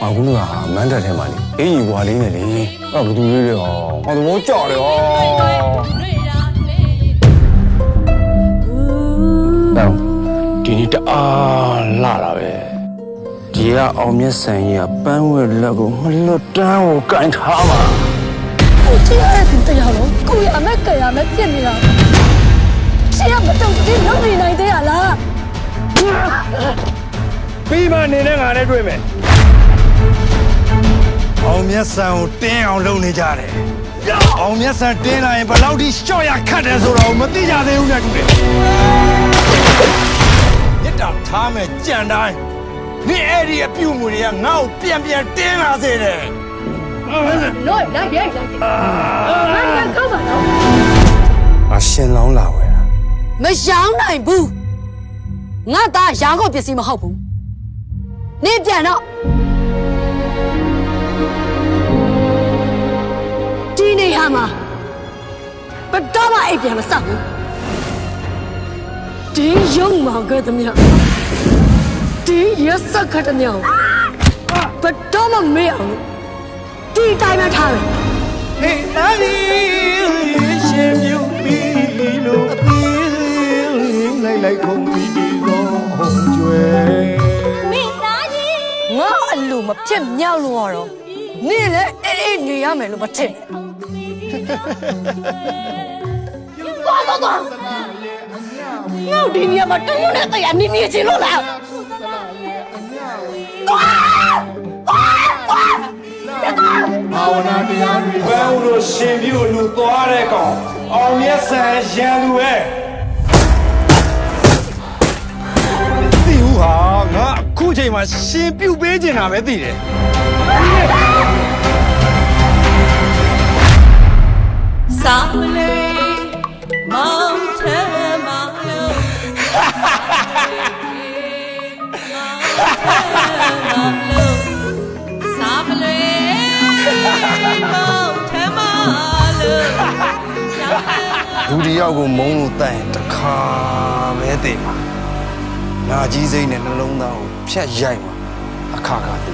အခုကမန်းတက်ထဲမှာလေအေးကြီးဘွာလေးနဲ့လေအဲ့ဘသူလေးတွေဟောသဘောကျတယ်ဟောတော့ဒီနေ့တအားလာတာပဲဒီကအောင်မြတ်ဆန်ကြီးကပန်းဝဲလက်ကိုမလွတ်တမ်းကိုကင်ထားမှာကိုကြည့်ရတဲ့တရားလုံးကိုရအမက်ကရမဲ့ပြစ်နေတာရှင်းမတော့ဒီလုံးနေနိုင်သေးရလားပြီးမှနေနဲ့ငါနဲ့တွေ့မယ်အောင်မြတ်ဆန်ကိုတင်းအောင်လုပ်နေကြတယ်အောင်မြတ်ဆန်တင်းလာရင်ဘယ်လောက်ထိရှော့ရခတ်တယ်ဆိုတော့မသိကြသေးဘူးနဲ့တူတယ်မြစ်တာထားမဲ့ကြံတိုင်းဒီအဲ့ဒီအပြုတ်မှုတွေကငါ့ကိုပြန်တင်းလာစေတယ်နော်လိုက်ရိုက်လိုက်ငါကောက်ပါတော့အရှင်လောင်းလာဝဲတာမရောင်းနိုင်ဘူးငါသားရောင်းကုန်ပစ္စည်းမဟုတ်ဘူးနေပြန်တော့ဒီနေဟာမှာဘယ်တော့မှအိပ်ပြန်မစဘူးဒီရုံမောင်ကတည်းကဒီရစခတ်တည်းဘယ်တော့မှမေ့အောင်ဒီတိုင်းပဲထားတယ်ဟေးနာရီရှင်မြူပြီးလို့အသေးလိုက်ခုံပြီးသောကျွဲမိသားကြီးငါအလိုမဖြစ်မြောက်လို့တော့နေလေအေးနေရမယ်လို့မထင်သွားငါဒီနေရာမှာတုံးနဲ့တရားနေချင်လို့လားဘာဝနာတရားတွေဘယ်လိုရှင်ပြူလူသွားတဲ့ကောင်အောင်မြတ်ဆန်ရန်လူပဲဒီဟူဟာငါအခုချိန်မှာရှင်ပြူပေးချင်တာပဲသိတယ်စာမလေးမောင်ထဲမှာလို့စာမလေးမောင်ထဲမှာလို့လူတယောက်ကိုမုန်းလို့တိုင်တခါပဲသိမှာနာကြီးစိမ့်နဲ့နှလုံးသားကိုဖြတ်ရိုက်မှာအခါခါသိ